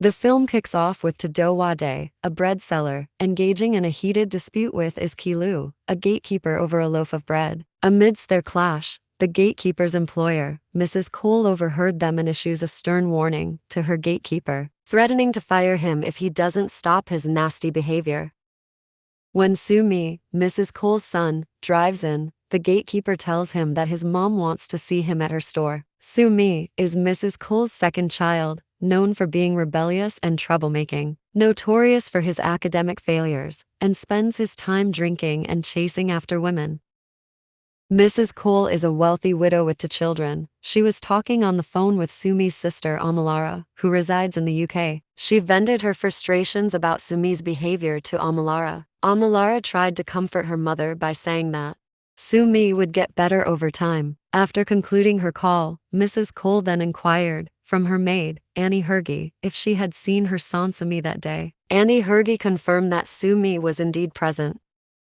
The film kicks off with Tadowade, a bread seller, engaging in a heated dispute with Kilu, a gatekeeper over a loaf of bread. Amidst their clash, the gatekeeper's employer, Mrs. Cole, overheard them and issues a stern warning to her gatekeeper, threatening to fire him if he doesn't stop his nasty behavior. When Sumni, Mrs. Cole's son, drives in, the gatekeeper tells him that his mom wants to see him at her store. Sumni is Mrs. Cole's second child, known for being rebellious and troublemaking, notorious for his academic failures, and spends his time drinking and chasing after women. Mrs. Cole is a wealthy widow with two children. She was talking on the phone with Sumni's sister Amalara, who resides in the UK. She vented her frustrations about Sumni's behavior to Amalara. Amalara tried to comfort her mother by saying that Sumni would get better over time. After concluding her call, Mrs. Cole then inquired from her maid, Annie Hergy, if she had seen her son Sumni that day. Annie Hergy confirmed that Sumni was indeed present.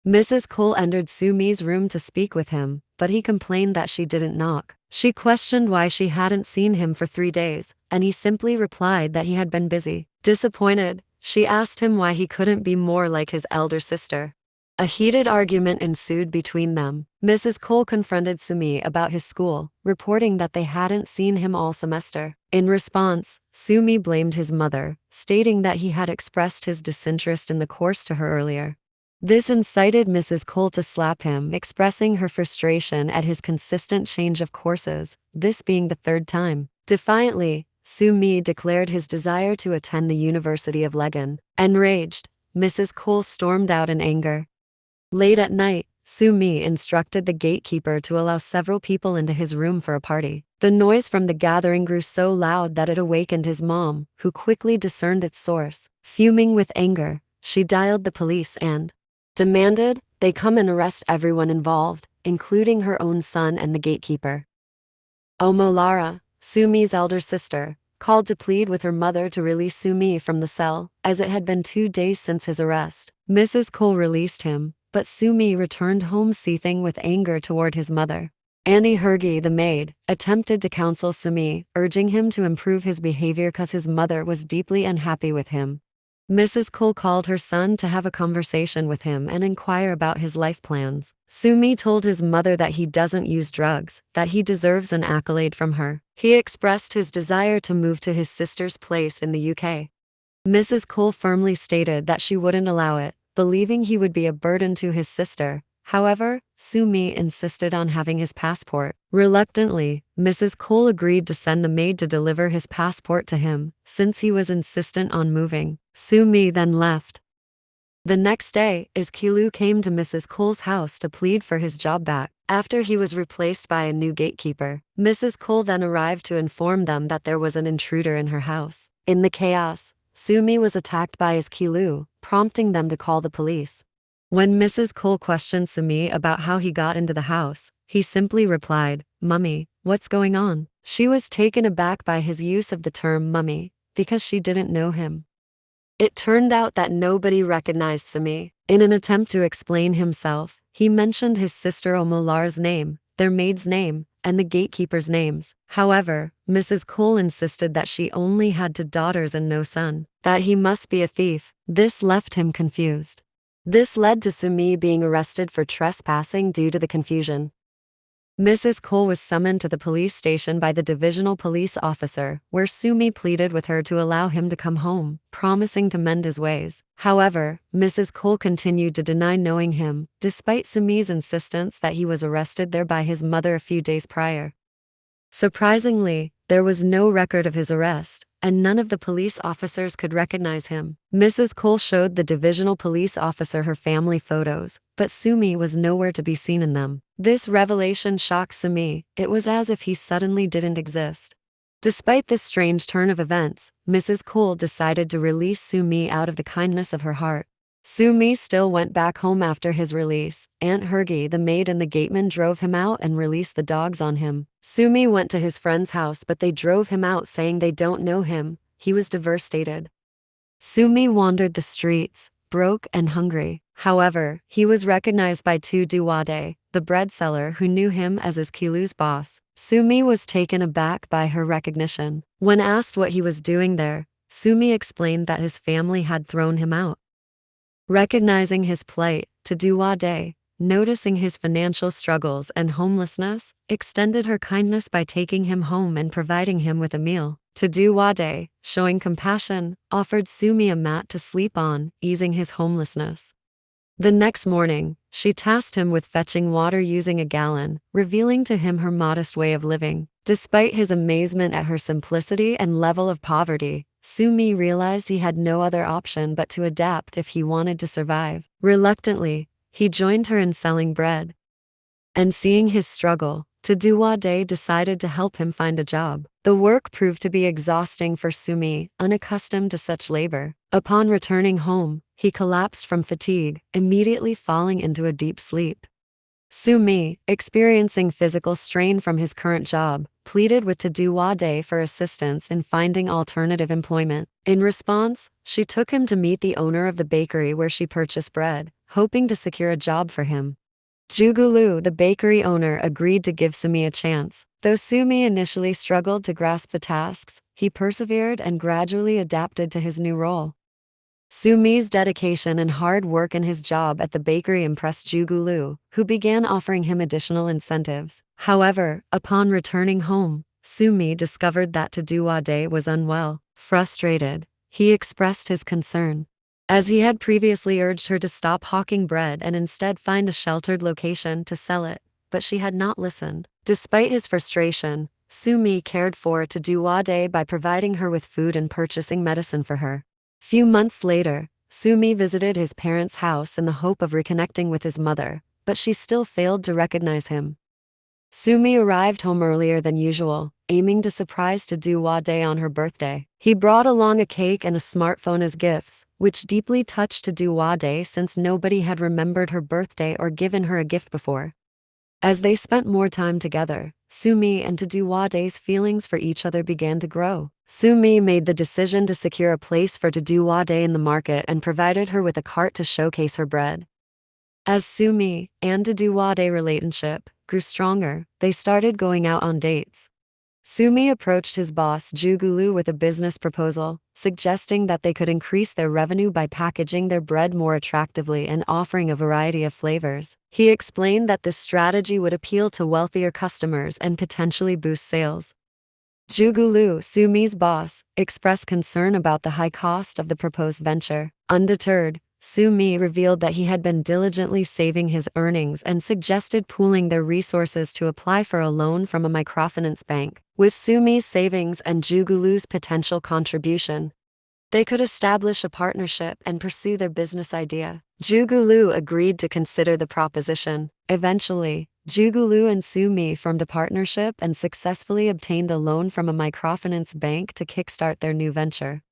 Mrs. Cole entered Sumni's room to speak with him, but he complained that she didn't knock. She questioned why she hadn't seen him for 3 days, and he simply replied that he had been busy. Disappointed, she asked him why he couldn't be more like his elder sister. A heated argument ensued between them. Mrs. Cole confronted Sumni about his school, reporting that they hadn't seen him all semester. In response, Sumni blamed his mother, stating that he had expressed his disinterest in the course to her earlier. This incited Mrs. Cole to slap him, expressing her frustration at his consistent change of courses, this being the 3rd time. Defiantly, Sumni declared his desire to attend the University of Legan. Enraged, Mrs. Cole stormed out in anger. Late at night, Sumni instructed the gatekeeper to allow several people into his room for a party. The noise from the gathering grew so loud that it awakened his mom, who quickly discerned its source. Fuming with anger, she dialed the police and demanded they come and arrest everyone involved, including her own son and the gatekeeper. Omolara, Sumni's elder sister, called to plead with her mother to release Sumni from the cell, as it had been 2 days since his arrest. Mrs. Cole released him, but Sumni returned home seething with anger toward his mother. Annie Hergy, the maid, attempted to counsel Sumni, urging him to improve his behavior because his mother was deeply unhappy with him. Mrs. Cole called her son to have a conversation with him and inquire about his life plans. Sumni told his mother that he doesn't use drugs, that he deserves an accolade from her. He expressed his desire to move to his sister's place in the UK. Mrs. Cole firmly stated that she wouldn't allow it, believing he would be a burden to his sister. However, Sumni insisted on having his passport. Reluctantly, Mrs. Cole agreed to send the maid to deliver his passport to him, since he was insistent on moving. Sumni then left. The next day, Kilu came to Mrs. Cole's house to plead for his job back, after he was replaced by a new gatekeeper. Mrs. Cole then arrived to inform them that there was an intruder in her house. In the chaos, Sumni was attacked by Kilu, prompting them to call the police. When Mrs. Cole questioned Sumni about how he got into the house, he simply replied, "Mummy, what's going on?" She was taken aback by his use of the term mummy, because she didn't know him. It turned out that nobody recognized Sumni. In an attempt to explain himself, he mentioned his sister Omolar's name, their maid's name, and the gatekeeper's names. However, Mrs. Cole insisted that she only had 2 daughters and no son, that he must be a thief. This left him confused. This led to Sumni being arrested for trespassing due to the confusion. Mrs. Cole was summoned to the police station by the divisional police officer, where Sumni pleaded with her to allow him to come home, promising to mend his ways. However, Mrs. Cole continued to deny knowing him, despite Sumni's insistence that he was arrested there by his mother a few days prior. Surprisingly, there was no record of his arrest, and none of the police officers could recognize him. Mrs. Cole showed the divisional police officer her family photos, but Sumni was nowhere to be seen in them. This revelation shocked Sumni. It was as if he suddenly didn't exist. Despite this strange turn of events, Mrs. Cole decided to release Sumni out of the kindness of her heart. Sumni still went back home after his release. Aunt Hergy, the maid and the gateman drove him out and released the dogs on him. Sumni went to his friend's house, but they drove him out saying they don't know him. He was devastated. Sumni wandered the streets, broke and hungry. However, he was recognized by Tadowade, the bread seller who knew him as Kilu's boss. Sumni was taken aback by her recognition. When asked what he was doing there, Sumi explained that his family had thrown him out. Recognizing his plight, Taduwade, noticing his financial struggles and homelessness, extended her kindness by taking him home and providing him with a meal. Taduwade, showing compassion, offered Sumi a mat to sleep on, easing his homelessness. The next morning, she tasked him with fetching water using a gallon, revealing to him her modest way of living. Despite his amazement at her simplicity and level of poverty, Sumi realized he had no other option but to adapt if he wanted to survive. Reluctantly, he joined her in selling bread. And seeing his struggle, Taduwade decided to help him find a job. The work proved to be exhausting for Sumi, unaccustomed to such labor. Upon returning home, he collapsed from fatigue, immediately falling into a deep sleep. Sumi, experiencing physical strain from his current job, pleaded with Taduwade for assistance in finding alternative employment. In response, she took him to meet the owner of the bakery where she purchased bread, hoping to secure a job for him. Jugulu, the bakery owner, agreed to give Sumi a chance. Though Sumi initially struggled to grasp the tasks, he persevered and gradually adapted to his new role. Sumi's dedication and hard work in his job at the bakery impressed Jugulu, who began offering him additional incentives. However, upon returning home, Sumi discovered that Taduwade was unwell. Frustrated, he expressed his concern, as he had previously urged her to stop hawking bread and instead find a sheltered location to sell it, but she had not listened. Despite his frustration, Sumi cared for Taduwade by providing her with food and purchasing medicine for her. Few months later, Sumi visited his parents' house in the hope of reconnecting with his mother, but she still failed to recognize him. Sumi arrived home earlier than usual, aiming to surprise Taduwade on her birthday. He brought along a cake and a smartphone as gifts, which deeply touched Taduwade since nobody had remembered her birthday or given her a gift before. As they spent more time together, Sumi and Taduwade's feelings for each other began to grow. Sumi made the decision to secure a place for Taduwade in the market and provided her with a cart to showcase her bread. As Sumi and Taduwade relationship grew stronger, they started going out on dates. Sumi approached his boss Jugulu with a business proposal, suggesting that they could increase their revenue by packaging their bread more attractively and offering a variety of flavors. He explained that this strategy would appeal to wealthier customers and potentially boost sales. Jugulu, Sumi's boss, expressed concern about the high cost of the proposed venture. Undeterred, Sumi revealed that he had been diligently saving his earnings and suggested pooling their resources to apply for a loan from a microfinance bank. With Sumi's savings and Jugulu's potential contribution, they could establish a partnership and pursue their business idea. Jugulu agreed to consider the proposition. Eventually, Jugulu and Sumi formed a partnership and successfully obtained a loan from a microfinance bank to kickstart their new venture.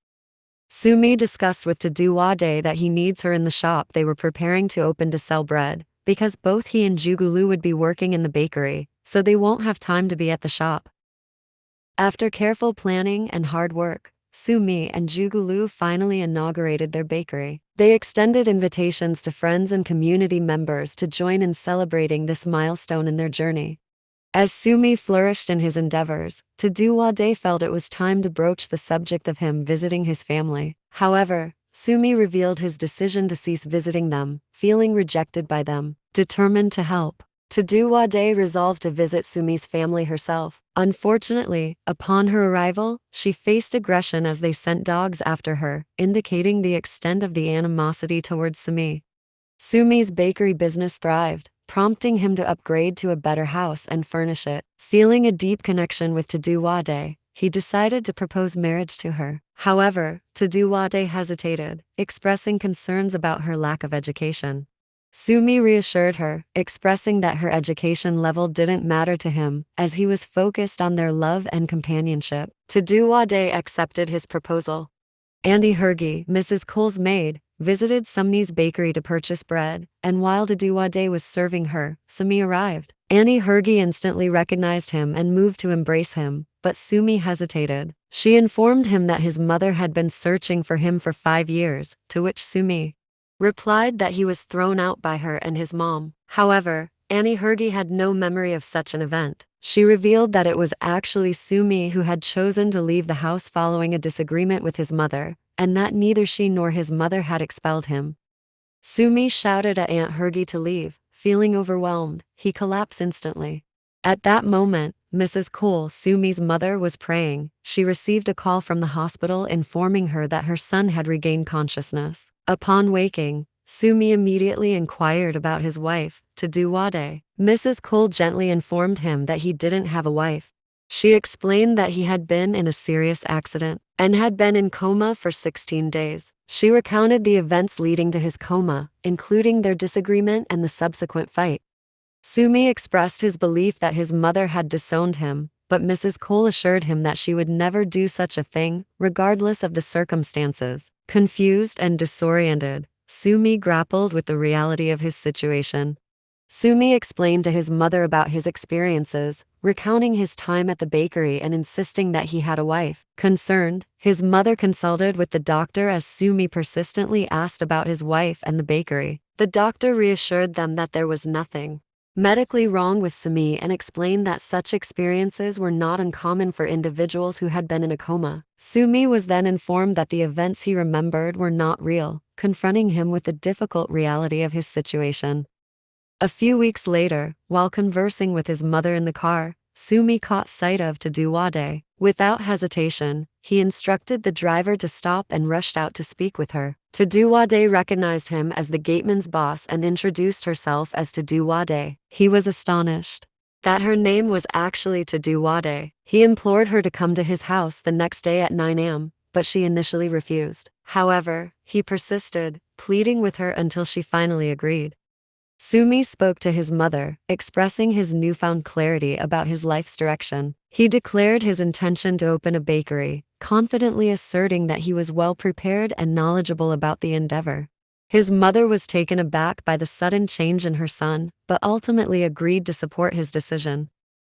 Sumi discussed with Taduwade that he needs her in the shop they were preparing to open to sell bread, because both he and Jugulu would be working in the bakery, so they won't have time to be at the shop. After careful planning and hard work, Sumi and Jugulu finally inaugurated their bakery. They extended invitations to friends and community members to join in celebrating this milestone in their journey. As Sumi flourished in his endeavors, Taduwade felt it was time to broach the subject of him visiting his family. However, Sumi revealed his decision to cease visiting them, feeling rejected by them. Determined to help, Taduwade resolved to visit Sumi's family herself. Unfortunately, upon her arrival, she faced aggression as they sent dogs after her, indicating the extent of the animosity towards Sumi. Sumi's bakery business thrived, prompting him to upgrade to a better house and furnish it. Feeling a deep connection with Taduwade, he decided to propose marriage to her. However, Taduwade hesitated, expressing concerns about her lack of education. Sumi reassured her, expressing that her education level didn't matter to him, as he was focused on their love and companionship. Taduwade accepted his proposal. Annie Hergy, Mrs. Cole's maid, visited Sumni's bakery to purchase bread, and while Taduwade was serving her, Sumi arrived. Annie Hergy instantly recognized him and moved to embrace him, but Sumi hesitated. She informed him that his mother had been searching for him for 5 years, to which Sumi replied that he was thrown out by her and his mom. However, Annie Hergy had no memory of such an event. She revealed that it was actually Sumi who had chosen to leave the house following a disagreement with his mother, and that neither she nor his mother had expelled him. Sumi shouted at Aunt Hergy to leave. Feeling overwhelmed, he collapsed instantly. At that moment, Mrs. Cole, Sumi's mother, was praying. She received a call from the hospital informing her that her son had regained consciousness. Upon waking, Sumi immediately inquired about his wife, Taduwade. Mrs. Cole gently informed him that he didn't have a wife. She explained that he had been in a serious accident and had been in coma for 16 days. She recounted the events leading to his coma, including their disagreement and the subsequent fight. Sumi expressed his belief that his mother had disowned him, but Mrs. Cole assured him that she would never do such a thing, regardless of the circumstances. Confused and disoriented, Sumi grappled with the reality of his situation. Sumi explained to his mother about his experiences, recounting his time at the bakery and insisting that he had a wife. Concerned, his mother consulted with the doctor as Sumi persistently asked about his wife and the bakery. The doctor reassured them that there was nothing medically wrong with Sumi and explained that such experiences were not uncommon for individuals who had been in a coma. Sumi was then informed that the events he remembered were not real, confronting him with the difficult reality of his situation. A few weeks later, while conversing with his mother in the car, Sumi caught sight of Taduwade. Without hesitation, he instructed the driver to stop and rushed out to speak with her. Taduwade recognized him as the gateman's boss and introduced herself as Taduwade. He was astonished that her name was actually Taduwade. He implored her to come to his house the next day at 9 a.m., but she initially refused. However, he persisted, pleading with her until she finally agreed. Sumi spoke to his mother, expressing his newfound clarity about his life's direction. He declared his intention to open a bakery, confidently asserting that he was well prepared and knowledgeable about the endeavor. His mother was taken aback by the sudden change in her son, but ultimately agreed to support his decision.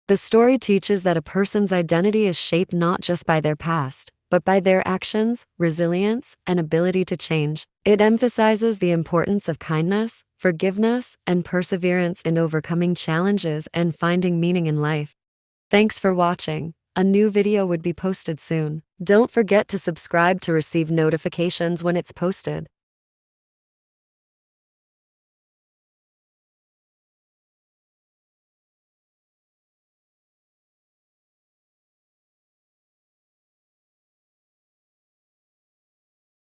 The story teaches that a person's identity is shaped not just by their past, but by their actions, resilience, and ability to change. It emphasizes the importance of kindness, forgiveness, and perseverance in overcoming challenges and finding meaning in life. Thanks for watching. A new video would be posted soon. Don't forget to subscribe to receive notifications when it's posted.